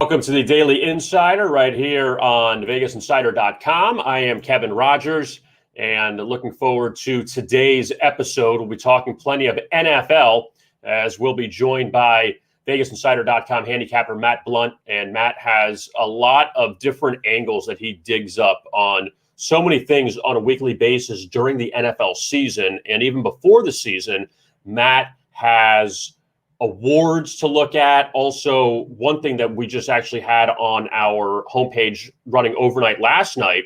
Welcome to the Daily Insider right here on VegasInsider.com. I am Kevin Rogers, and looking forward to today's episode. We'll be talking plenty of NFL, as we'll be joined by VegasInsider.com handicapper Matt Blunt. And Matt has a lot of different angles that he digs up on so many things on a weekly basis during the NFL season. And even before the season, Matt has awards to look at. Also, one thing that we just actually had on our homepage running overnight last night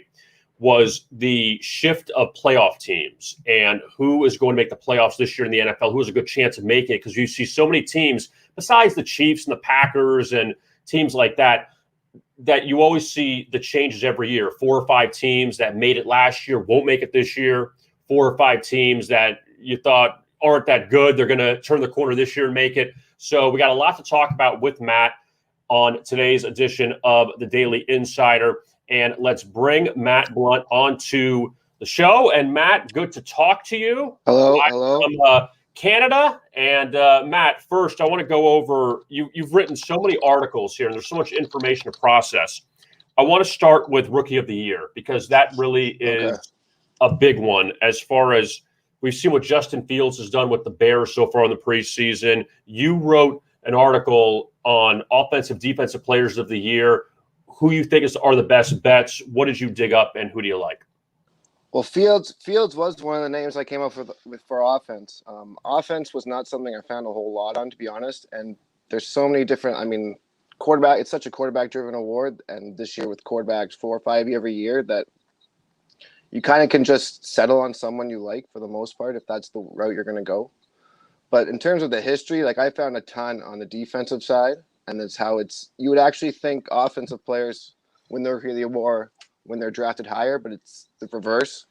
was the shift of playoff teams and who is going to make the playoffs this year in the NFL, who has a good chance of making it, because you see so many teams besides the Chiefs and the Packers and teams like that, that you always see the changes every year. 4 or 5 teams that made it last year won't make it this year. 4 or 5 teams that you thought aren't that good, they're going to turn the corner this year and make it. So we got a lot to talk about with Matt on today's edition of the Daily Insider. And let's bring Matt Blunt onto the show. And Matt, good to talk to you. Hello. From Canada. And Matt, first, I want to go over, you've written so many articles here, and there's so much information to process. I want to start with Rookie of the Year, because that really is a big one as far as we've seen what Justin Fields has done with the Bears so far in the preseason. You wrote an article on offensive, defensive players of the year, who you think are the best bets. What did you dig up, and who do you like? Well, Fields was one of the names I came up with for offense. Offense was not something I found a whole lot on, to be honest. And there's so many different, quarterback, it's such a quarterback-driven award. And this year with quarterbacks 4 or 5 every year, that you kind of can just settle on someone you like for the most part, if that's the route you're going to go. But in terms of the history, I found a ton on the defensive side, and that's how you would actually think offensive players win the Rookie of the Award when they're drafted higher, but it's the reverse.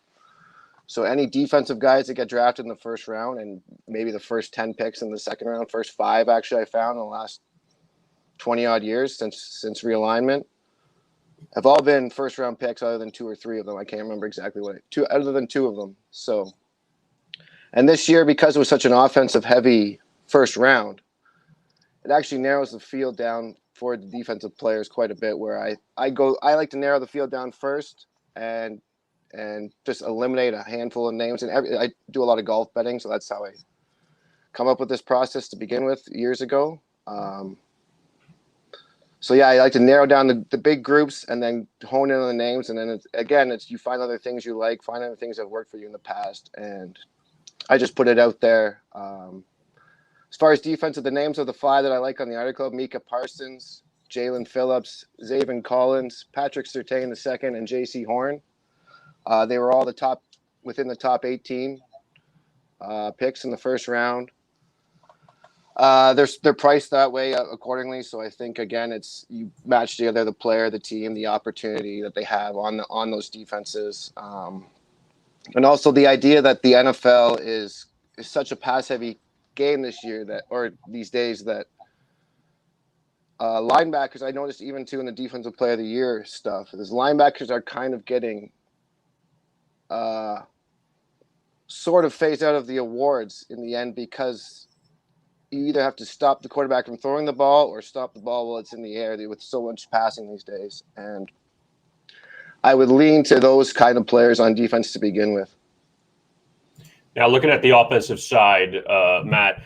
So any defensive guys that get drafted in the first round, and maybe the first 10 picks in the second round, first 5 actually I found in the last 20 odd years since realignment, have all been first round picks other than 2 or 3 of them. I can't remember exactly other than 2 of them. So, and this year, because it was such an offensive heavy first round, it actually narrows the field down for the defensive players quite a bit, where I like to narrow the field down first and just eliminate a handful of names. And I do a lot of golf betting, so that's how I come up with this process to begin with years ago. So yeah, I like to narrow down the big groups and then hone in on the names. And then it's you find other things you like, find other things that worked for you in the past. And I just put it out there. As far as defensive, the names of the 5 that I like on the article: Micah Parsons, Jalen Phillips, Zaven Collins, Patrick Surtain II, and J.C. Horn. They were all within the top 18 picks in the first round. They're priced that way accordingly. So I think, again, it's you match together the player, the team, the opportunity that they have on those defenses, and also the idea that the NFL is such a pass heavy game this year these days that linebackers, I noticed even too in the defensive player of the year stuff, is linebackers are kind of getting sort of phased out of the awards in the end, because you either have to stop the quarterback from throwing the ball or stop the ball while it's in the air, with so much passing these days. And I would lean to those kind of players on defense to begin with. Now, looking at the offensive side, Matt,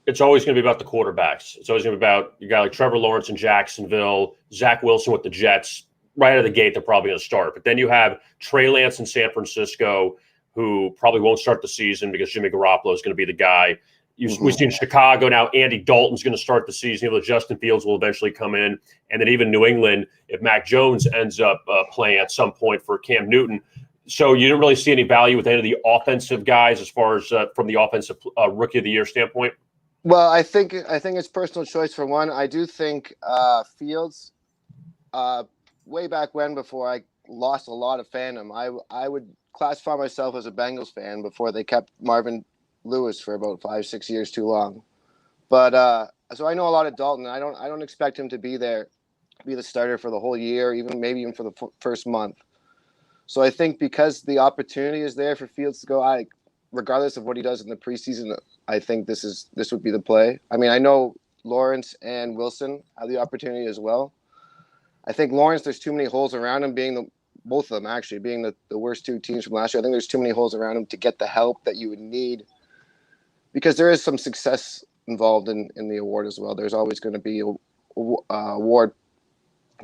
it's always going to be about the quarterbacks. It's always going to be about a guy like Trevor Lawrence in Jacksonville, Zach Wilson with the Jets. Right out of the gate, they're probably going to start. But then you have Trey Lance in San Francisco, who probably won't start the season because Jimmy Garoppolo is going to be the guy. We've seen Chicago now. Andy Dalton's going to start the season. Justin Fields will eventually come in. And then even New England, if Mac Jones ends up playing at some point for Cam Newton. So you didn't really see any value with any of the offensive guys as far as from the offensive Rookie of the Year standpoint? Well, I think it's personal choice for one. I do think Fields, way back when, before I lost a lot of fandom, I would classify myself as a Bengals fan before they kept Marvin Lewis for about 5-6 years too long. But so I know a lot of Dalton. I don't expect him to be the starter for the whole year, maybe even for the first month. So I think because the opportunity is there for Fields to go, regardless of what he does in the preseason, I think this would be the play. I mean, I know Lawrence and Wilson have the opportunity as well. I think Lawrence, there's too many holes around him, both of them actually being the worst two teams from last year. I think there's too many holes around him to get the help that you would need, because there is some success involved in the award as well. There's always going to be award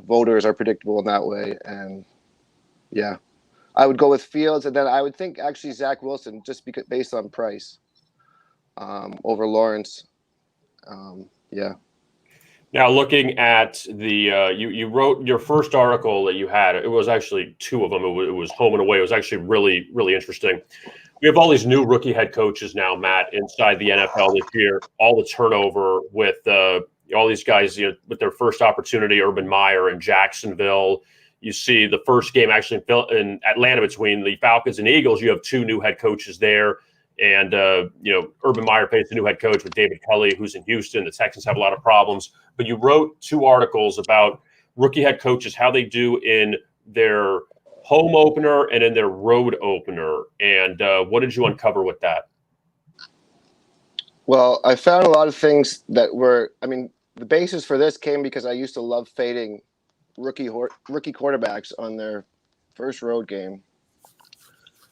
voters are predictable in that way. And yeah, I would go with Fields, and then I would think actually Zach Wilson, just because based on price, over Lawrence. Yeah. Now, looking at the you wrote your first article that you had. It was actually two of them. It was home and away. It was actually really, really interesting. We have all these new rookie head coaches now, Matt, inside the NFL this year. All the turnover with all these guys, with their first opportunity, Urban Meyer in Jacksonville. You see the first game actually in Atlanta between the Falcons and Eagles. You have two new head coaches there. And, Urban Meyer faced a new head coach with David Kelly, who's in Houston. The Texans have a lot of problems. But you wrote two articles about rookie head coaches, how they do in their home opener and in their road opener. And what did you uncover with that? Well, I found a lot of things that were, the basis for this came because I used to love fading rookie quarterbacks on their first road game.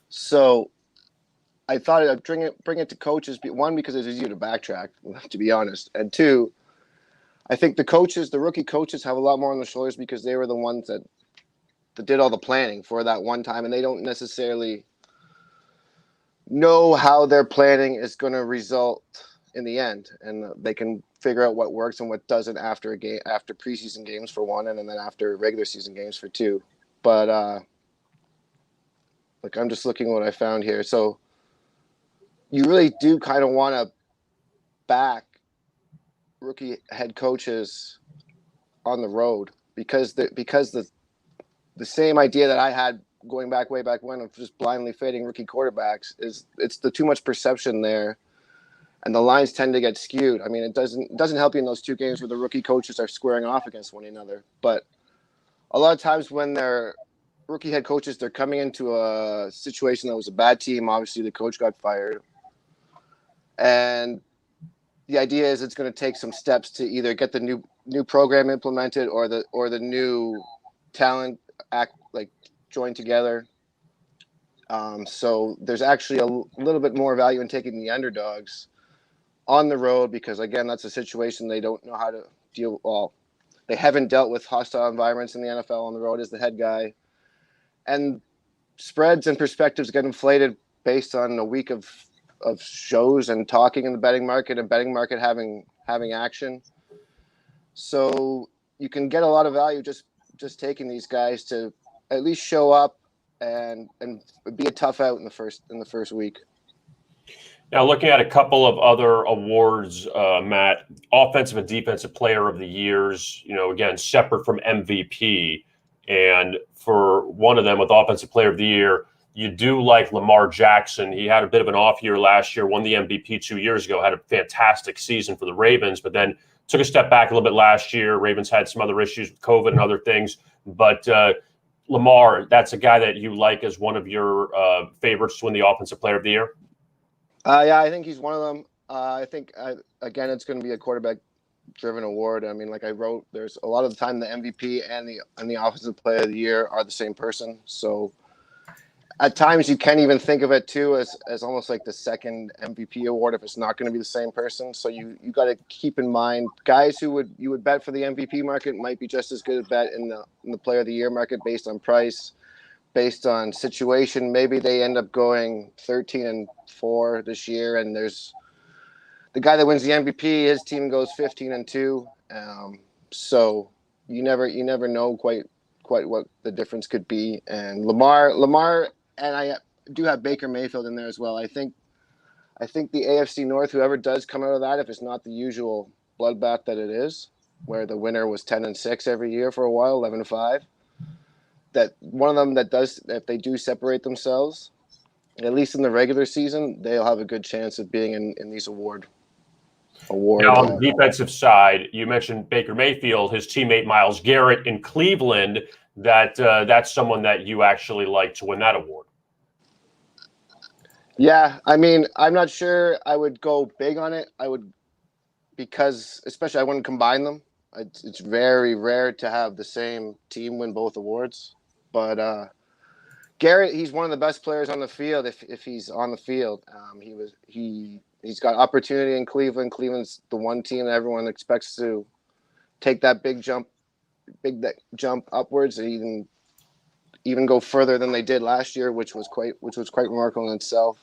So I thought I'd bring it to coaches. One, because it's easier to backtrack, to be honest. And two, I think the rookie coaches have a lot more on their shoulders because they were the ones that did all the planning for that one time, and they don't necessarily know how their planning is going to result in the end. And they can figure out what works and what doesn't after preseason games for one, and then after regular season games for two. But I'm just looking at what I found here. So you really do kind of want to back rookie head coaches on the road because the same idea that I had way back when of just blindly fading rookie quarterbacks is it's the too much perception there, and the lines tend to get skewed. It doesn't help you in those two games where the rookie coaches are squaring off against one another. But a lot of times when they're rookie head coaches, they're coming into a situation that was a bad team. Obviously, the coach got fired. And the idea is it's going to take some steps to either get the new program implemented or the new talent join together. So there's actually a little bit more value in taking the underdogs on the road because, again, that's a situation they don't know how to deal with. Well, they haven't dealt with hostile environments in the NFL on the road as the head guy. And spreads and perspectives get inflated based on a week of shows and talking in the betting market and betting market having action. So you can get a lot of value just taking these guys to at least show up and be a tough out in the first week. Now, looking at a couple of other awards, Matt, offensive and defensive player of the years, again, separate from MVP. And for one of them with offensive player of the year, you do like Lamar Jackson. He had a bit of an off year last year, won the MVP 2 years ago, had a fantastic season for the Ravens, but then took a step back a little bit last year. Ravens had some other issues with COVID and other things. But Lamar, that's a guy that you like as one of your favorites to win the offensive player of the year? Yeah, I think he's one of them. I think, again, it's going to be a quarterback-driven award. Like I wrote, there's a lot of the time the MVP and the offensive player of the year are the same person. So at times you can even think of it too as almost like the second MVP award if it's not going to be the same person. So you got to keep in mind guys who you would bet for the MVP market might be just as good a bet in the player of the year market based on price, based on situation. Maybe they end up going 13-4 this year, and there's the guy that wins the MVP, his team goes 15-2. So you never know quite what the difference could be. And Lamar. And I do have Baker Mayfield in there as well. I think the AFC North, whoever does come out of that, if it's not the usual bloodbath that it is, where the winner was 10-6 every year for a while, 11-5, that one of them that does, if they do separate themselves, at least in the regular season, they'll have a good chance of being in these awards. Now, on the defensive side, you mentioned Baker Mayfield, his teammate Myles Garrett in Cleveland. That's someone that you actually like to win that award. Yeah, I'm not sure I would go big on it. because especially I wouldn't combine them. It's very rare to have the same team win both awards. But Garrett, he's one of the best players on the field if he's on the field. He's got opportunity in Cleveland. Cleveland's the one team that everyone expects to take that big jump upwards, and even go further than they did last year, which was quite remarkable in itself.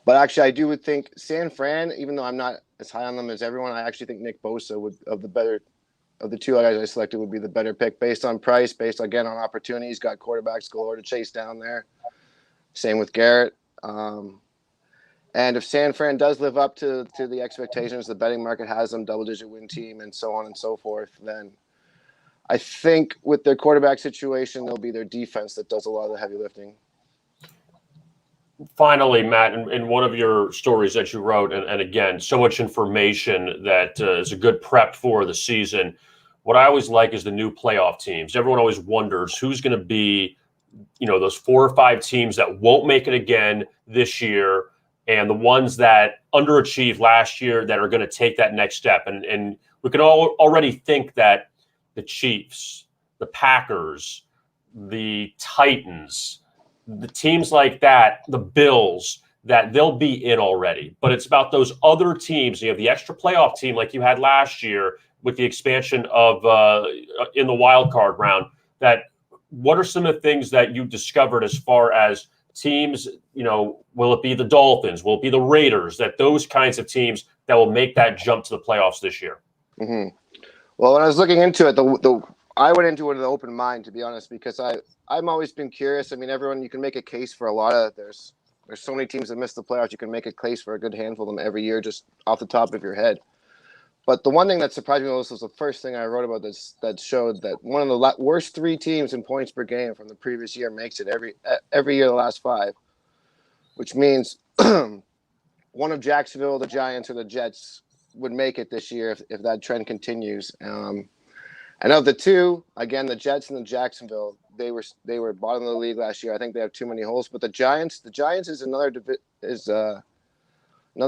But actually, I would think San Fran, even though I'm not as high on them as everyone, I actually think Nick Bosa of the two guys I selected would be the better pick based on price, based again on opportunity. He's got quarterbacks galore to chase down there. Same with Garrett. And if San Fran does live up to the expectations, the betting market has them double-digit win team and so on and so forth, then I think with their quarterback situation, it'll be their defense that does a lot of the heavy lifting. Finally, Matt, in one of your stories that you wrote, and again, so much information that is a good prep for the season. What I always like is the new playoff teams. Everyone always wonders who's going to be, those 4 or 5 teams that won't make it again this year, and the ones that underachieved last year that are going to take that next step. And we can all already think that the Chiefs, the Packers, the Titans, the teams like that, the Bills, that they'll be in already. But it's about those other teams. You have the extra playoff team like you had last year with the expansion of in the wild card round. That what are some of the things that you discovered as far as teams, will it be the Dolphins? Will it be the Raiders? That those kinds of teams that will make that jump to the playoffs this year? Mm-hmm. Well, when I was looking into it, I went into it with an open mind, to be honest, because I've always been curious. I mean, everyone, you can make a case for a lot of, there's so many teams that miss the playoffs. You can make a case for a good handful of them every year, just off the top of your head. But the one thing that surprised me most was the first thing I wrote about this, that showed that one of the worst 3 teams in points per game from the previous year makes it every year the last 5, which means one of Jacksonville, the Giants, or the Jets would make it this year if that trend continues. And of the 2, again, the Jets and the Jacksonville, they were bottom of the league last year. I think they have too many holes. But the Giants is another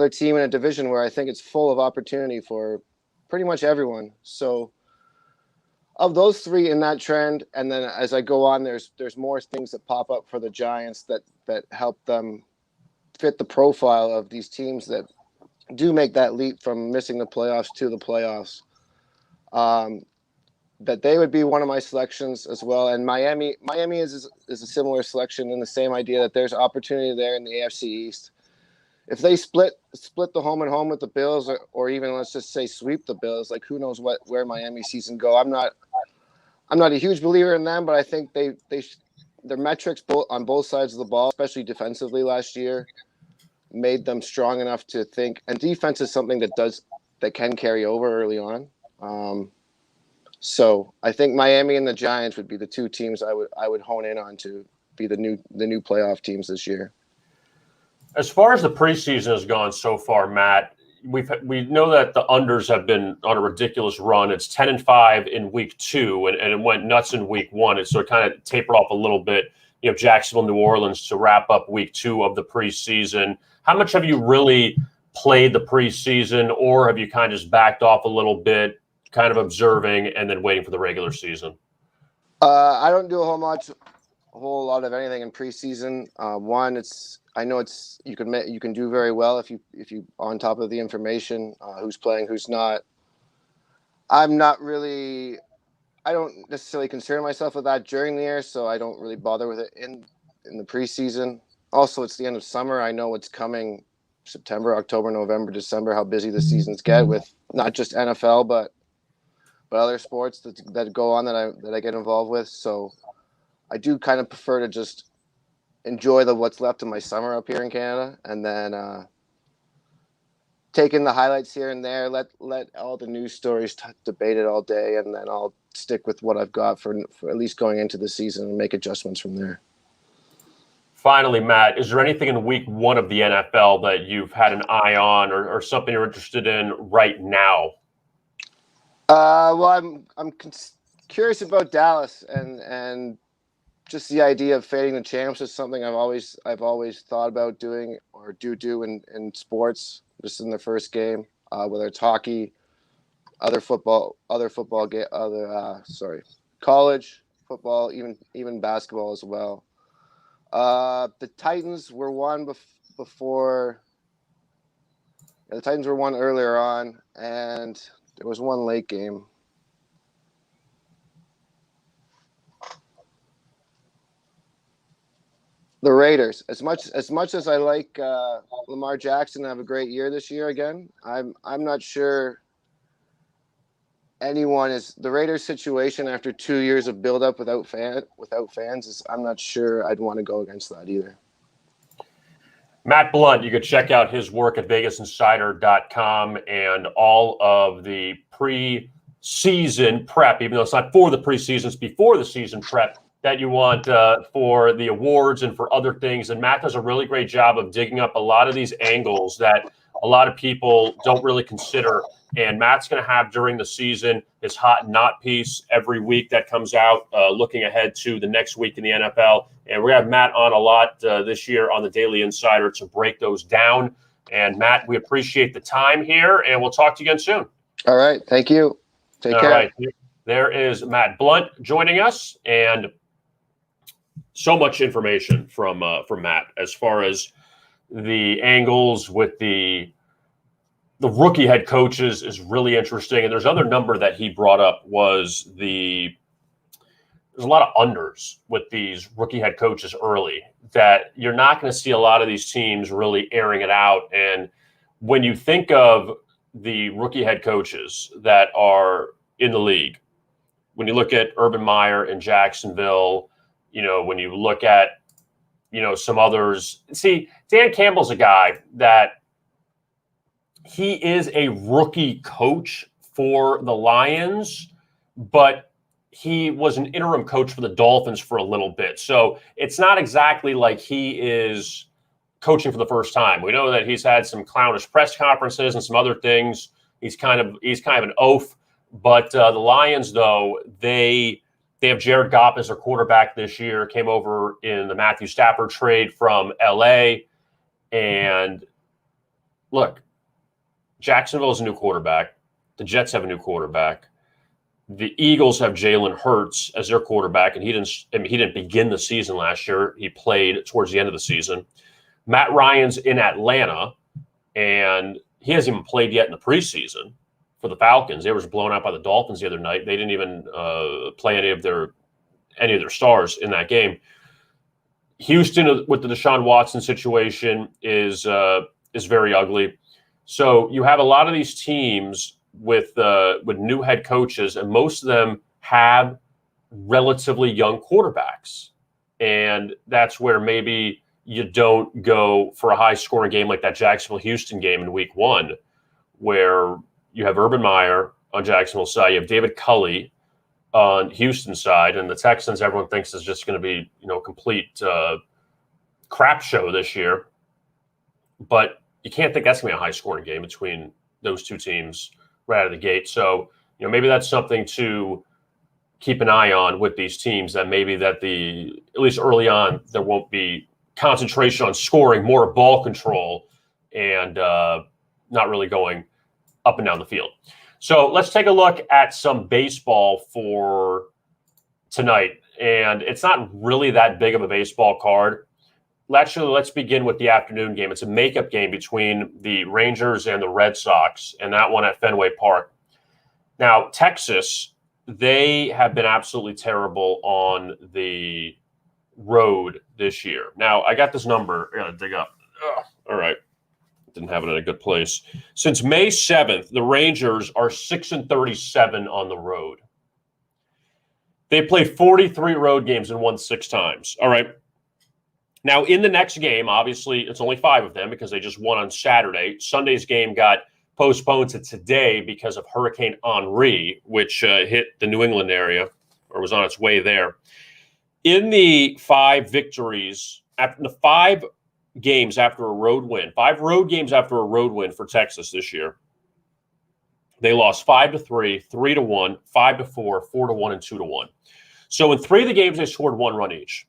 team in a division where I think it's full of opportunity for pretty much everyone. So of those 3 in that trend, and then as I go on, there's more things that pop up for the Giants that help them fit the profile of these teams that do make that leap from missing the playoffs to the playoffs. That they would be one of my selections as well. And Miami is a similar selection in the same idea that there's opportunity there in the AFC East. If they split the home and home with the Bills, or even let's just say sweep the Bills, like who knows where Miami season go. I'm not a huge believer in them, but I think their metrics on both sides of the ball, especially defensively last year, made them strong enough to think. And defense is something that can carry over early on. So I think Miami and the Giants would be the 2 teams I would hone in on to be the new playoff teams this year. As far as the preseason has gone so far, Matt, we know that the unders have been on a ridiculous run. It's 10-5 in week 2, and it went nuts in week 1, and so it kind of tapered off a little bit. Jacksonville, New Orleans to wrap up week 2 of the preseason. How much have you really played the preseason, or have you kind of just backed off a little bit, kind of observing and then waiting for the regular season? I don't do a whole lot of anything in preseason. I know you can do very well if you on top of the information, who's playing, who's not. I don't necessarily concern myself with that during the year, so I don't really bother with it in the preseason. Also, it's the end of summer. I know what's coming September, October, November, December, how busy the seasons get with not just NFL, but other sports that go on that I get involved with. So I do kind of prefer to just enjoy what's left of my summer up here in Canada, and then take in the highlights here and there, let all the news stories debate it all day, and then I'll stick with what I've got for at least going into the season and make adjustments from there. Finally, Matt, is there anything in week 1 of the NFL that you've had an eye on, or something you're interested in right now? Well, I'm curious about Dallas and just the idea of fading the champs is something I've always thought about doing or do in sports, just in the first game, whether it's hockey, college football, even basketball as well. The Titans were one before. The Titans were one earlier on, and there was one late game. The Raiders. As much as I like Lamar Jackson to have a great year this year again, I'm not sure anyone is the Raiders situation after 2 years of build up without fans is. I'm not sure I'd want to go against that either. Matt Blunt, you could check out his work at VegasInsider.com and all of the preseason prep, even though it's not for the preseason, it's before the season prep that you want for the awards and for other things. And Matt does a really great job of digging up a lot of these angles that a lot of people don't really consider. And Matt's going to have during the season his hot and not piece every week that comes out, looking ahead to the next week in the NFL. And we're going to have Matt on a lot this year on the Daily Insider to break those down. And Matt, we appreciate the time here, and we'll talk to you again soon. All right. Thank you. Take care. All right. There is Matt Blunt joining us, and so much information from Matt as far as the angles with the rookie head coaches is really interesting. And there's another number that he brought up was there's a lot of unders with these rookie head coaches early that you're not going to see a lot of these teams really airing it out. And when you think of the rookie head coaches that are in the league, when you look at Urban Meyer in Jacksonville, when you look at, some others, see, Dan Campbell's a guy that he is a rookie coach for the Lions, but he was an interim coach for the Dolphins for a little bit. So it's not exactly like he is coaching for the first time. We know that he's had some clownish press conferences and some other things. He's kind of an oaf, but the Lions, though, they have Jared Goff as their quarterback this year, came over in the Matthew Stafford trade from LA. And look, Jacksonville is a new quarterback. The Jets have a new quarterback. The Eagles have Jalen Hurts as their quarterback, and he didn't begin the season last year. He played towards the end of the season. Matt Ryan's in Atlanta, and he hasn't even played yet in the preseason for the Falcons. They were blown out by the Dolphins the other night. They didn't even play any of their stars in that game. Houston, with the Deshaun Watson situation, is very ugly. So you have a lot of these teams with new head coaches, and most of them have relatively young quarterbacks. And that's where maybe you don't go for a high-scoring game like that Jacksonville-Houston game in Week 1, where you have Urban Meyer on Jacksonville's side, you have David Culley on Houston's side, and the Texans, everyone thinks is just going to be, a complete crap show this year. But you can't think that's going to be a high-scoring game between those two teams right out of the gate. So, maybe that's something to keep an eye on with these teams, that maybe at least early on, there won't be concentration on scoring, more ball control, and not really going up and down the field. So let's take a look at some baseball for tonight. And it's not really that big of a baseball card. Actually, let's begin with the afternoon game. It's a makeup game between the Rangers and the Red Sox, and that one at Fenway Park. Now, Texas, they have been absolutely terrible on the road this year. Now, I got this number. I got to dig up. All right. Didn't have it in a good place. Since May 7th, the Rangers are 6-37 on the road. They played 43 road games and won 6 times. All right. Now, in the next game, obviously, it's only 5 of them because they just won on Saturday. Sunday's game got postponed to today because of Hurricane Henri, which hit the New England area or was on its way there. In the 5 victories, after the 5 games after a road win, 5 road games after a road win for Texas this year, they lost 5-3, 3-1, 5-4, 4-1, and 2-1. So in 3 of the games, they scored 1 run each.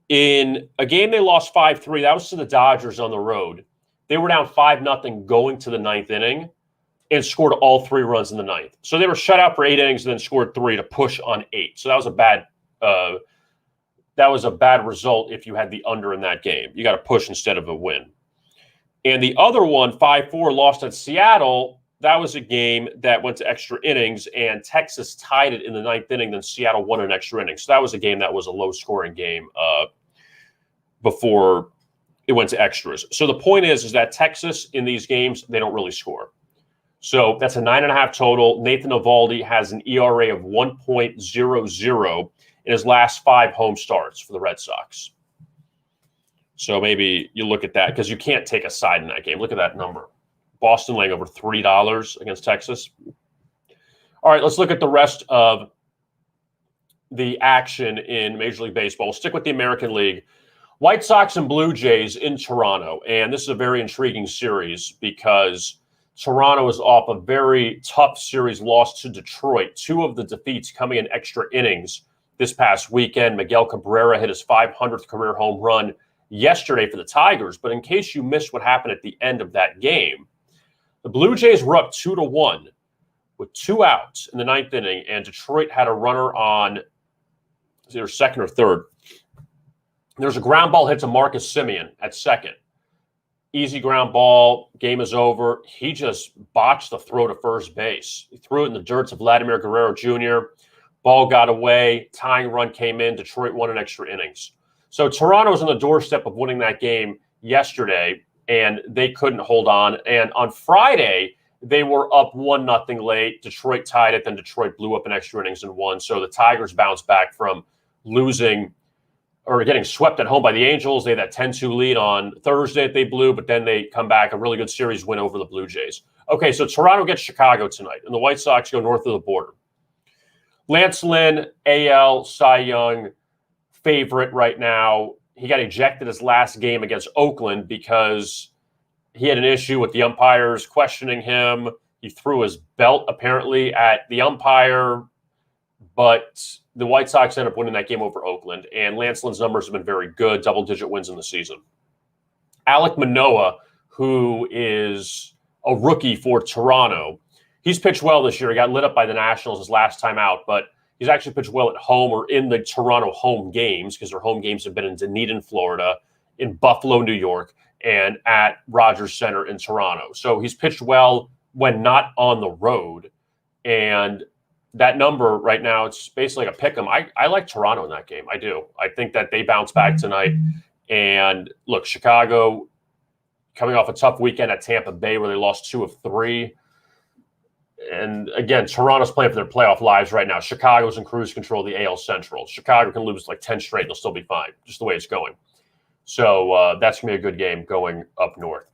In a game they lost 5-3, that was to the Dodgers on the road. They were down 5-0 going to the 9th inning and scored all 3 runs in the 9th. So they were shut out for 8 innings and then scored 3 to push on 8. So that was a bad result if you had the under in that game. You got to push instead of a win. And the other one, 5-4, lost at Seattle. That was a game that went to extra innings, and Texas tied it in the 9th inning. Then Seattle won an extra inning. So that was a game that was a low-scoring game before it went to extras. So the point is that Texas in these games, they don't really score. So that's a 9.5 total. Nathan Eovaldi has an ERA of 1.00 in his last 5 home starts for the Red Sox. So maybe you look at that because you can't take a side in that game. Look at that number. Boston laying over $3 against Texas. All right, let's look at the rest of the action in Major League Baseball. We'll stick with the American League. White Sox and Blue Jays in Toronto. And this is a very intriguing series because Toronto is off a very tough series loss to Detroit. 2 of the defeats coming in extra innings this past weekend. Miguel Cabrera hit his 500th career home run yesterday for the Tigers. But in case you missed what happened at the end of that game, the Blue Jays were up 2-1 with 2 outs in the 9th inning, and Detroit had a runner on their second or third. There's a ground ball hit to Marcus Semien at second. Easy ground ball, game is over. He just botched the throw to first base. He threw it in the dirt to Vladimir Guerrero Jr. Ball got away. Tying run came in. Detroit won in extra innings. So Toronto was on the doorstep of winning that game yesterday, and they couldn't hold on. And on Friday, they were up 1-0 late. Detroit tied it. Then Detroit blew up in extra innings and won. So the Tigers bounced back from losing or getting swept at home by the Angels. They had that 10-2 lead on Thursday that they blew, but then they come back, a really good series win over the Blue Jays. Okay, so Toronto gets Chicago tonight, and the White Sox go north of the border. Lance Lynn, AL Cy Young favorite right now. He got ejected his last game against Oakland because he had an issue with the umpires questioning him. He threw his belt apparently at the umpire, but the White Sox ended up winning that game over Oakland, and Lance Lynn's numbers have been very good, double-digit wins in the season. Alek Manoah, who is a rookie for Toronto, he's pitched well this year. He got lit up by the Nationals his last time out, but he's actually pitched well at home or in the Toronto home games because their home games have been in Dunedin, Florida, in Buffalo, New York, and at Rogers Center in Toronto. So he's pitched well when not on the road, and that number right now, it's basically like a pick 'em. I like Toronto in that game. I do. I think that they bounce back tonight. And look, Chicago coming off a tough weekend at Tampa Bay where they lost 2 of 3. And again, Toronto's playing for their playoff lives right now. Chicago's in cruise control of the AL Central. Chicago can lose like 10 straight and they'll still be fine, just the way it's going. So that's going to be a good game going up north.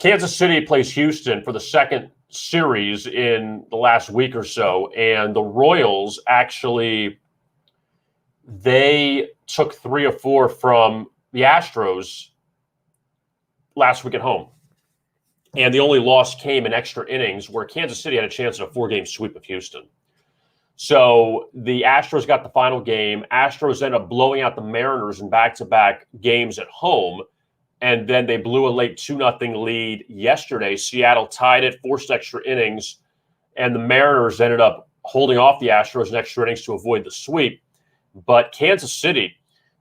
Kansas City plays Houston for the second series in the last week or so, and the Royals actually, they took 3 of 4 from the Astros last week at home, and the only loss came in extra innings where Kansas City had a chance at a 4-game sweep of Houston. So the Astros got the final game. Astros ended up blowing out the Mariners in back-to-back games at home, and then they blew a late 2-0 lead yesterday. Seattle tied it, forced extra innings, and the Mariners ended up holding off the Astros in extra innings to avoid the sweep. But Kansas City,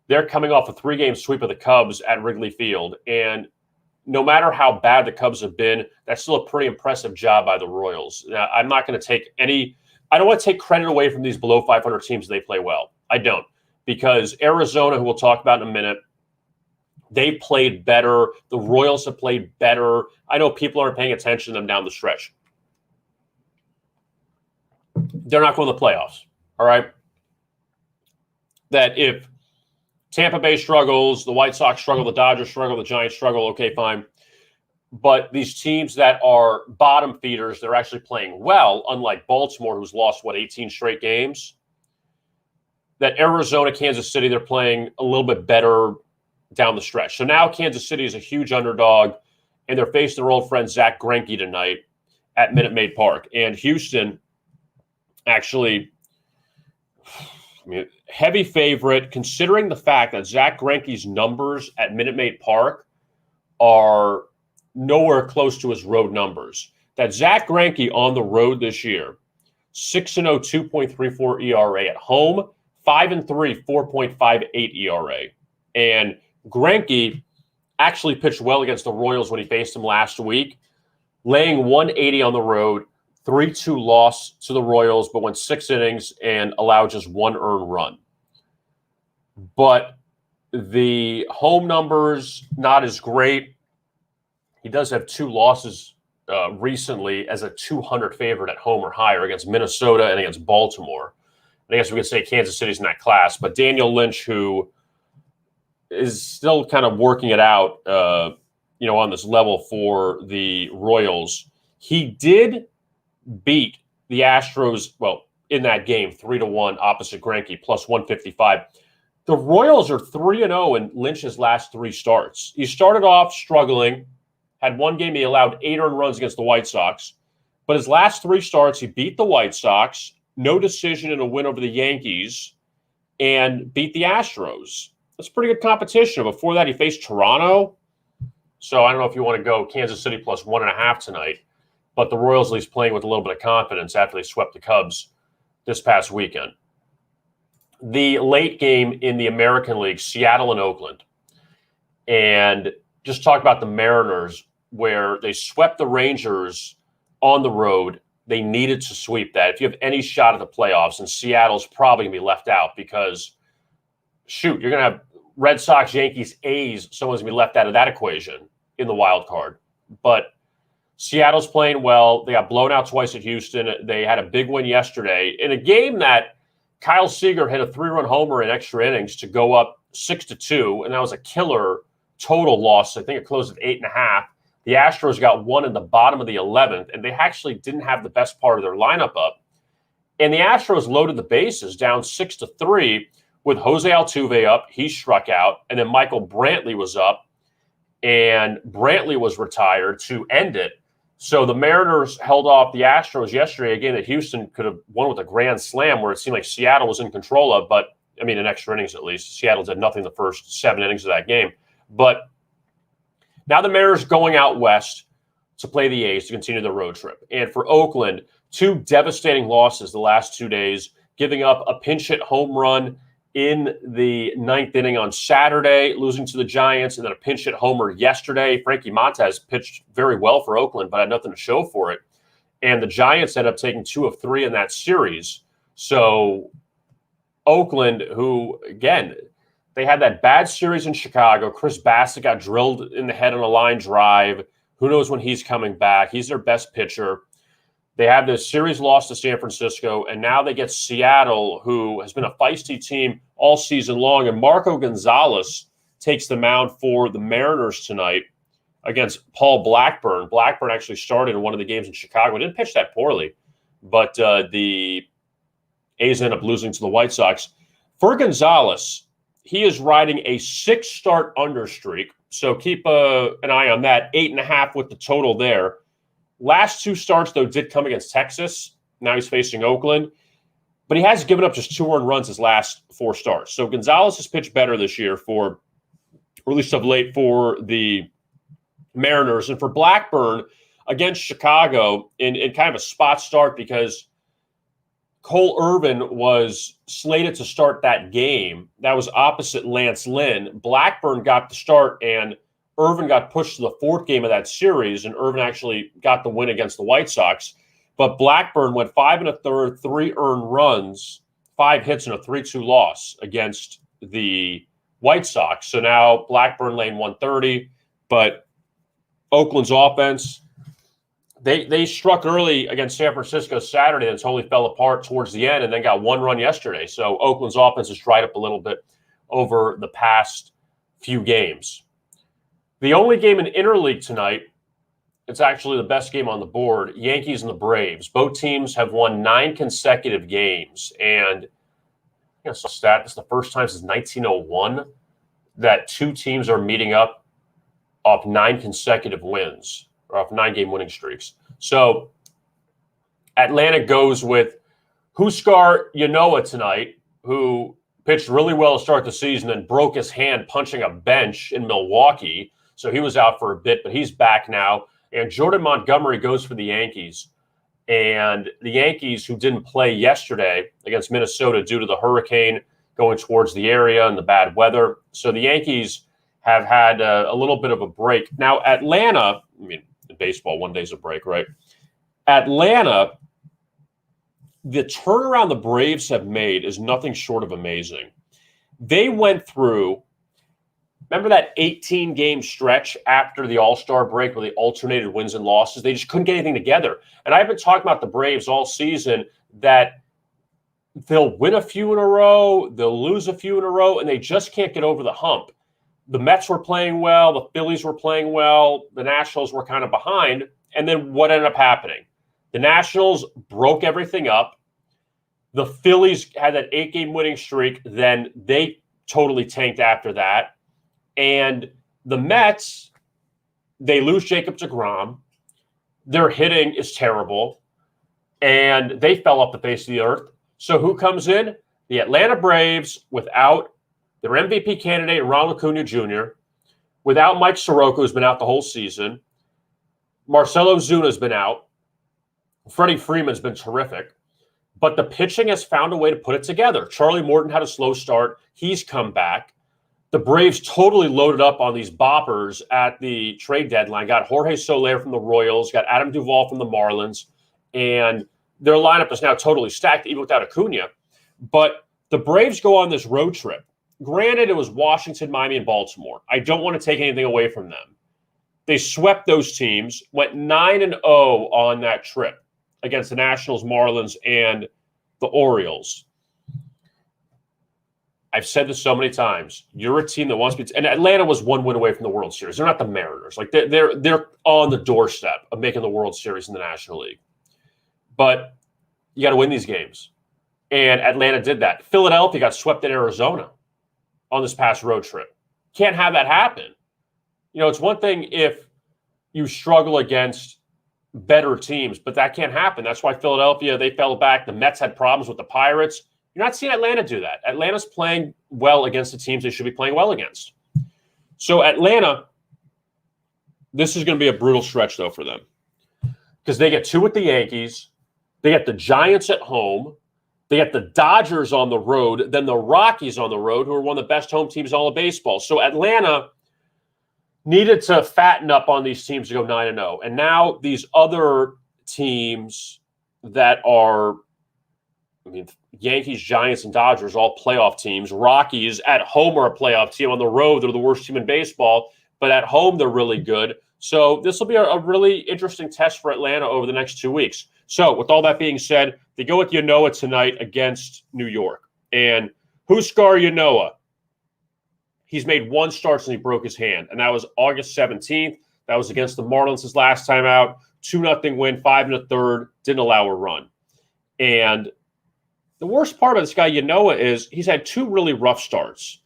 they're coming off a 3-game sweep of the Cubs at Wrigley Field. And no matter how bad the Cubs have been, that's still a pretty impressive job by the Royals. Now, I'm not going to take I don't want to take credit away from these below 500 teams if they play well. I don't. Because Arizona, who we'll talk about in a minute, they played better. The Royals have played better. I know people aren't paying attention to them down the stretch. They're not going to the playoffs, all right? That if Tampa Bay struggles, the White Sox struggle, the Dodgers struggle, the Giants struggle, okay, fine. But these teams that are bottom feeders, they're actually playing well, unlike Baltimore, who's lost, 18 straight games. That Arizona, Kansas City, they're playing a little bit better down the stretch. So now Kansas City is a huge underdog, and they're facing their old friend Zach Greinke tonight at Minute Maid Park. And Houston, actually, I mean, heavy favorite, considering the fact that Zach Greinke's numbers at Minute Maid Park are nowhere close to his road numbers. That Zach Greinke on the road this year, 6-0, 2.34 ERA at home, 5-3, 4.58 ERA. And Greinke actually pitched well against the Royals when he faced them last week, laying 180 on the road, 3-2 loss to the Royals, but went 6 innings and allowed just 1 earned run. But the home numbers, not as great. He does have 2 losses recently as a 200 favorite at home or higher against Minnesota and against Baltimore. I guess we could say Kansas City's in that class. But Daniel Lynch, who is still kind of working it out, on this level for the Royals, he did beat the Astros, in that game, 3-1 opposite Greinke, plus 155. The Royals are 3-0 in Lynch's last 3 starts. He started off struggling, had one game he allowed 8 earned runs against the White Sox, but his last 3 starts, he beat the White Sox, no decision in a win over the Yankees, and beat the Astros. That's pretty good competition. Before that, he faced Toronto. So I don't know if you want to go Kansas City plus 1.5 tonight, but the Royals at least playing with a little bit of confidence after they swept the Cubs this past weekend. The late game in the American League, Seattle and Oakland. And just talk about the Mariners, where they swept the Rangers on the road. They needed to sweep that. If you have any shot at the playoffs, and Seattle's probably going to be left out because, you're going to have Red Sox, Yankees, A's. Someone's going to be left out of that equation in the wild card. But Seattle's playing well. They got blown out twice at Houston. They had a big win yesterday in a game that Kyle Seager hit a 3-run homer in extra innings to go up 6-2, and that was a killer total loss. I think it closed at 8.5. The Astros got one in the bottom of the 11th, and they actually didn't have the best part of their lineup up. And the Astros loaded the bases down 6-3 with Jose Altuve up. He struck out, and then Michael Brantley was up, and Brantley was retired to end it. So the Mariners held off the Astros yesterday, a game that Houston could have won with a grand slam, where it seemed like Seattle was in control of, but in extra innings at least. Seattle did nothing the first 7 innings of that game. But now the Mariners going out west to play the A's to continue their road trip. And for Oakland, 2 devastating losses the last 2 days, giving up a pinch hit home run in the 9th inning on Saturday, losing to the Giants, and then a pinch hit homer yesterday. Frankie Montas pitched very well for Oakland, but had nothing to show for it. And the Giants ended up taking 2 of 3 in that series. So Oakland, who, again, they had that bad series in Chicago. Chris Bassett got drilled in the head on a line drive. Who knows when he's coming back? He's their best pitcher. They have this series loss to San Francisco, and now they get Seattle, who has been a feisty team all season long. And Marco Gonzalez takes the mound for the Mariners tonight against Paul Blackburn. Blackburn actually started in one of the games in Chicago. Didn't pitch that poorly, but the A's end up losing to the White Sox. For Gonzalez, he is riding a 6-start under streak, so keep an eye on that. 8.5 with the total there. Last 2 starts, though, did come against Texas. Now he's facing Oakland. But he has given up just 2 earned runs his last 4 starts. So Gonzalez has pitched better this year or at least of late, for the Mariners. And for Blackburn against Chicago in kind of a spot start, because Cole Irvin was slated to start that game. That was opposite Lance Lynn. Blackburn got the start, and Irvin got pushed to the 4th game of that series, and Irvin actually got the win against the White Sox. But Blackburn went 5 1/3, 3 earned runs, 5 hits, and a 3-2 loss against the White Sox. So now Blackburn lane 130, but Oakland's offense, they struck early against San Francisco Saturday and totally fell apart towards the end, and then got 1 run yesterday. So Oakland's offense has dried up a little bit over the past few games. The only game in interleague tonight, it's actually the best game on the board, Yankees and the Braves. Both teams have won 9 consecutive games. And it's the first time since 1901 that 2 teams are meeting up off 9 consecutive wins, or off 9-game winning streaks. So Atlanta goes with Huascar Ynoa tonight, who pitched really well to start the season and broke his hand punching a bench in Milwaukee. So he was out for a bit, but he's back now. And Jordan Montgomery goes for the Yankees. And the Yankees, who didn't play yesterday against Minnesota due to the hurricane going towards the area and the bad weather. So the Yankees have had a little bit of a break. Now, Atlanta, I mean, in baseball, 1 day's a break, right? Atlanta, the turnaround the Braves have made is nothing short of amazing. They went through, remember that 18-game stretch after the All-Star break where they alternated wins and losses? They just couldn't get anything together. And I've been talking about the Braves all season that they'll win a few in a row, they'll lose a few in a row, and they just can't get over the hump. The Mets were playing well, the Phillies were playing well, the Nationals were kind of behind. And then what ended up happening? The Nationals broke everything up. The Phillies had that 8-game winning streak. Then they totally tanked after that. And the Mets, they lose Jacob deGrom. Their hitting is terrible. And they fell off the face of the earth. So who comes in? The Atlanta Braves without their MVP candidate, Ronald Acuna Jr., without Mike Soroka, who's been out the whole season. Marcelo Zuna's been out. Freddie Freeman's been terrific. But the pitching has found a way to put it together. Charlie Morton had a slow start. He's come back. The Braves totally loaded up on these boppers at the trade deadline. Got Jorge Soler from the Royals, got Adam Duvall from the Marlins, and their lineup is now totally stacked, even without Acuna. But the Braves go on this road trip. Granted, it was Washington, Miami, and Baltimore. I don't want to take anything away from them. They swept those teams, went 9-0 on that trip against the Nationals, Marlins, and the Orioles. I've said this so many times. You're a team that wants to be, and Atlanta was 1 win away from the World Series. They're not the Mariners. Like they're on the doorstep of making the World Series in the National League. But you got to win these games. And Atlanta did that. Philadelphia got swept in Arizona on this past road trip. Can't have that happen. You know, it's one thing if you struggle against better teams, but that can't happen. That's why Philadelphia, they fell back. The Mets had problems with the Pirates. You're not seeing Atlanta do that. Atlanta's playing well against the teams they should be playing well against. So Atlanta, this is going to be a brutal stretch, though, for them. Because they get 2 with the Yankees. They get the Giants at home. They get the Dodgers on the road, then the Rockies on the road, who are one of the best home teams in all of baseball. So Atlanta needed to fatten up on these teams to go 9-0. And now these other teams that are, I mean, Yankees, Giants, and Dodgers, all playoff teams. Rockies at home are a playoff team. On the road, they're the worst team in baseball. But at home, they're really good. So this will be a really interesting test for Atlanta over the next 2 weeks. So with all that being said, they go with Yanoa tonight against New York. And Huskar Yanoa, he's made 1 start since he broke his hand, and that was August 17th. That was against the Marlins his last time out. 2-0 win, 5 1/3, didn't allow a run. And the worst part about this guy, Yanoa, is he's had 2 really rough starts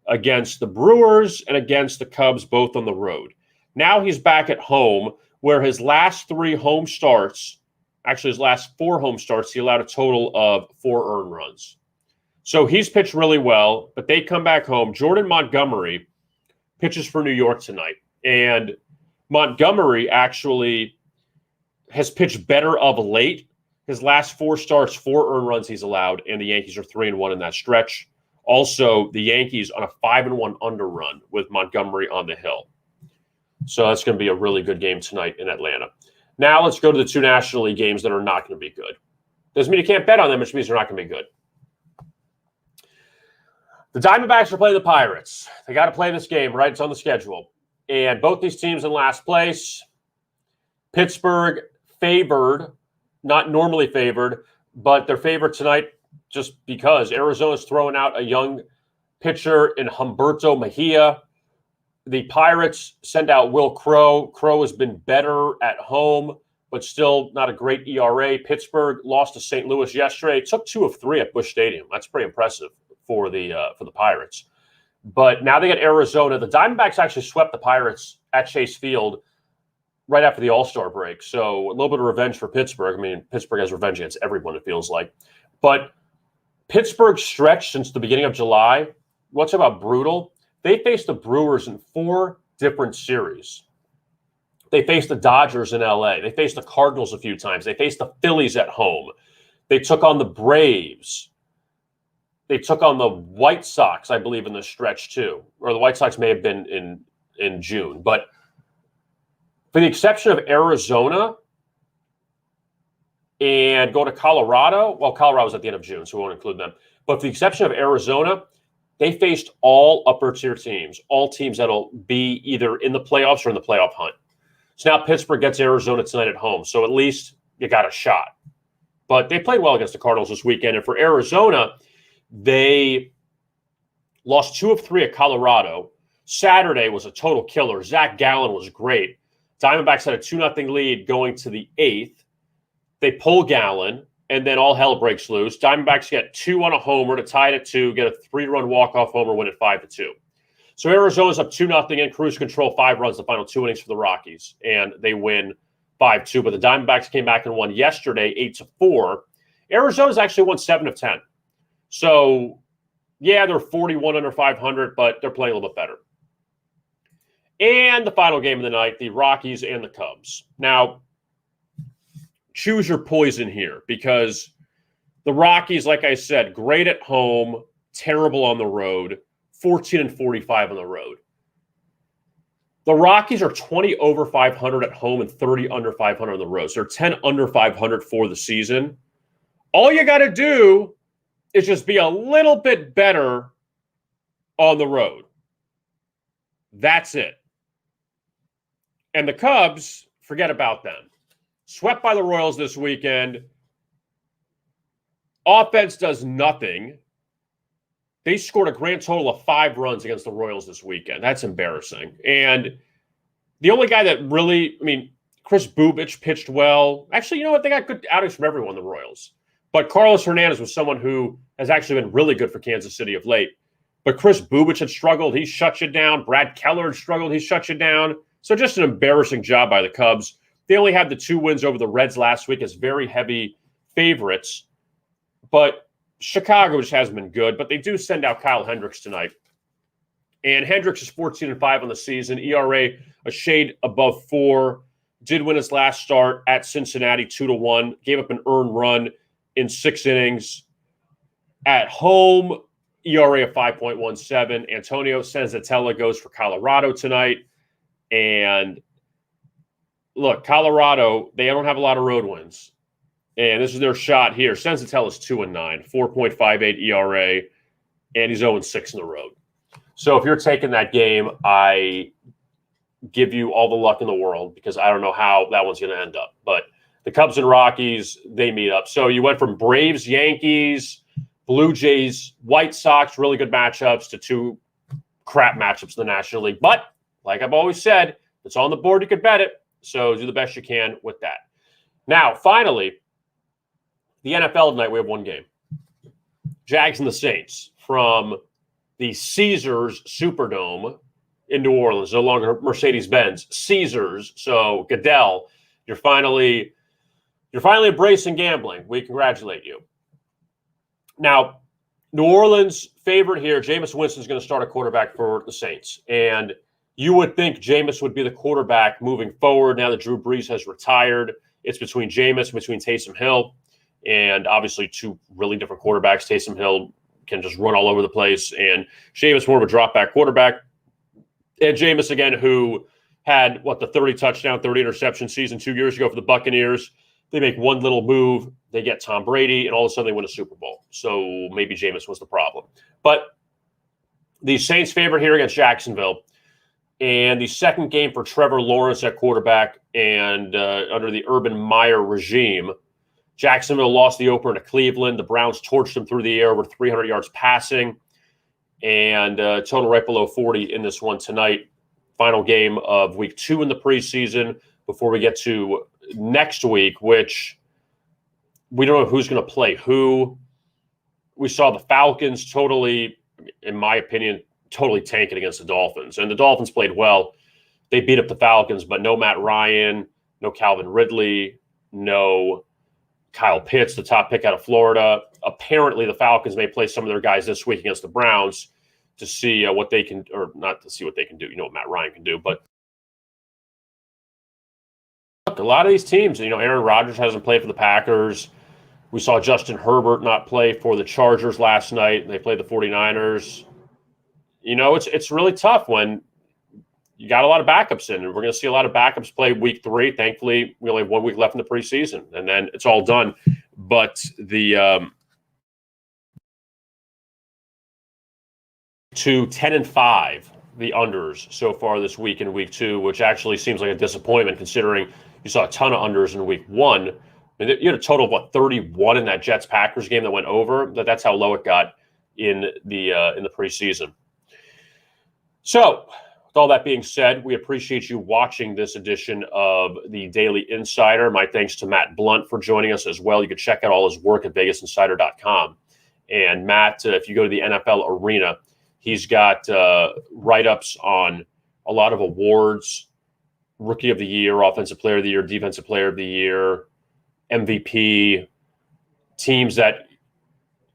against the Brewers and against the Cubs, both on the road. Now he's back at home, where his last 3 home starts, actually his last 4 home starts, he allowed a total of 4 earned runs. So he's pitched really well, but they come back home. Jordan Montgomery pitches for New York tonight. And Montgomery actually has pitched better of late. His last 4 starts, 4 earned runs he's allowed, and the Yankees are 3-1 in that stretch. Also, the Yankees on a 5-1 under run with Montgomery on the hill. So that's going to be a really good game tonight in Atlanta. Now let's go to the 2 National League games that are not going to be good. Doesn't mean you can't bet on them, which means they're not going to be good. The Diamondbacks are playing the Pirates. They got to play this game, right? It's on the schedule. And both these teams in last place. Pittsburgh favored, not normally favored, but they're favored tonight just because Arizona's throwing out a young pitcher in Humberto Mejia. The Pirates send out Will Crow. Crow has been better at home, but still not a great ERA. Pittsburgh lost to St. Louis yesterday. It took 2 of 3 at Busch Stadium. That's pretty impressive for the Pirates. But now they get Arizona. The Diamondbacks actually swept the Pirates at Chase Field right after the All-Star break. So a little bit of revenge for Pittsburgh. I mean, Pittsburgh has revenge against everyone, it feels like. But Pittsburgh's stretch since the beginning of July, what's about brutal? They faced the Brewers in 4 different series. They faced the Dodgers in LA. They faced the Cardinals a few times. They faced the Phillies at home. They took on the Braves. They took on the White Sox, I believe, in the stretch too. Or the White Sox may have been in June. But for the exception of Arizona and go to Colorado, well, Colorado was at the end of June, so we won't include them. But for the exception of Arizona, they faced all upper-tier teams, all teams that'll be either in the playoffs or in the playoff hunt. So now Pittsburgh gets Arizona tonight at home, so at least you got a shot. But they played well against the Cardinals this weekend. And for Arizona, they lost 2 of 3 at Colorado. Saturday was a total killer. Zach Gallen was great. Diamondbacks had a 2-0 lead going to the 8th. They pull Gallen, and then all hell breaks loose. Diamondbacks get 2 on a homer to tie it at 2, get a 3-run walk-off homer, win it 5-2. So Arizona's up 2-0 in cruise control, 5 runs, the final 2 innings for the Rockies, and they win 5-2. But the Diamondbacks came back and won yesterday 8-4. Arizona's actually won 7 of 10. So, yeah, they're 41 under 500, but they're playing a little bit better. And the final game of the night, the Rockies and the Cubs. Now, choose your poison here because the Rockies, like I said, great at home, terrible on the road, 14-45 on the road. The Rockies are 20 over 500 at home and 30 under 500 on the road. So they're 10 under 500 for the season. All you got to do is just be a little bit better on the road. That's it. And the Cubs, forget about them. Swept by the Royals this weekend. Offense does nothing. They scored a grand total of 5 runs against the Royals this weekend. That's embarrassing. And the only guy that really, Chris Bubich pitched well. Actually, you know what? They got good outings from everyone, the Royals. But Carlos Hernandez was someone who has actually been really good for Kansas City of late. But Chris Bubich had struggled. He shut you down. Brad Keller had struggled. He shut you down. So just an embarrassing job by the Cubs. They only had the 2 wins over the Reds last week as very heavy favorites. But Chicago just hasn't been good. But they do send out Kyle Hendricks tonight. And Hendricks is 14-5 on the season. ERA a shade above 4. Did win his last start at Cincinnati 2-1. Gave up an earned run in 6 innings. At home, ERA of 5.17. Antonio Senzatella goes for Colorado tonight. And look, Colorado, they don't have a lot of road wins. And this is their shot here. Senzatella's 2-9, 4.58 ERA, and he's 0-6 in the road. So if you're taking that game, I give you all the luck in the world because I don't know how that one's going to end up. But the Cubs and Rockies, they meet up. So you went from Braves, Yankees, Blue Jays, White Sox, really good matchups, to 2 crap matchups in the National League. But like I've always said, if it's on the board, you could bet it. So do the best you can with that. Now, finally, the NFL tonight, we have 1 game. Jags and the Saints from the Caesars Superdome in New Orleans. No longer Mercedes-Benz, Caesars. So Goodell, you're finally embracing gambling. We congratulate you. Now, New Orleans favorite here. Jameis Winston's going to start a quarterback for the Saints. And you would think Jameis would be the quarterback moving forward now that Drew Brees has retired. It's between Jameis and between Taysom Hill. And obviously 2 really different quarterbacks. Taysom Hill can just run all over the place. And Jameis more of a drop-back quarterback. And Jameis, again, who had, the 30 touchdown, 30 interception season 2 years ago for the Buccaneers. They make one little move. They get Tom Brady, and all of a sudden they win a Super Bowl. So maybe Jameis was the problem. But the Saints favorite here against Jacksonville. And the second game for Trevor Lawrence at quarterback and under the Urban Meyer regime. Jacksonville lost the opener to Cleveland. The Browns torched them through the air over 300 yards passing. And total right below 40 in this one tonight. Final game of week 2 in the preseason before we get to next week, which we don't know who's going to play who. We saw the Falcons totally, in my opinion, totally tanking against the Dolphins. And the Dolphins played well. They beat up the Falcons, but no Matt Ryan, no Calvin Ridley, no Kyle Pitts, the top pick out of Florida. Apparently, the Falcons may play some of their guys this week against the Browns to see what they can, or not to see what they can do. You know what Matt Ryan can do, but look, a lot of these teams, Aaron Rodgers hasn't played for the Packers. We saw Justin Herbert not play for the Chargers last night. They played the 49ers. It's really tough when you got a lot of backups in, and we're going to see a lot of backups play week 3. Thankfully, we only have 1 week left in the preseason, and then it's all done. But the to 10-5, the unders so far this week in week 2, which actually seems like a disappointment considering you saw a ton of unders in week 1. I mean, you had a total of 31 in that Jets-Packers game that went over. That's how low it got in the preseason. So, with all that being said, we appreciate you watching this edition of the Daily Insider. My thanks to Matt Blunt for joining us as well. You can check out all his work at vegasinsider.com. And Matt, if you go to the NFL Arena, he's got write-ups on a lot of awards: Rookie of the Year, Offensive Player of the Year, Defensive Player of the Year, MVP, teams that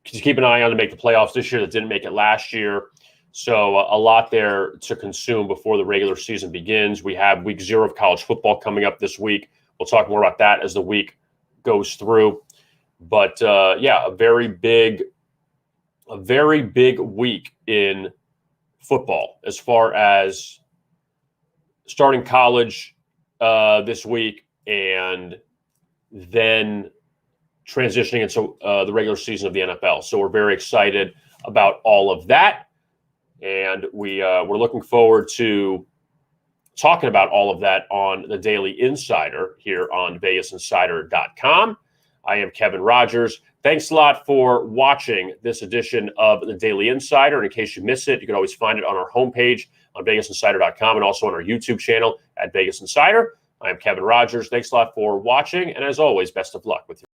to keep an eye on to make the playoffs this year that didn't make it last year. So a lot there to consume before the regular season begins. We have week 0 of college football coming up this week. We'll talk more about that as the week goes through. But a very big week in football as far as starting college this week and then transitioning into the regular season of the NFL. So we're very excited about all of that. And we're looking forward to talking about all of that on the Daily Insider here on vegasinsider.com. I am Kevin Rogers. Thanks a lot for watching this edition of the Daily Insider. And in case you miss it, you can always find it on our homepage on vegasinsider.com and also on our YouTube channel at Vegas Insider. I am Kevin Rogers. Thanks a lot for watching. And as always, best of luck with your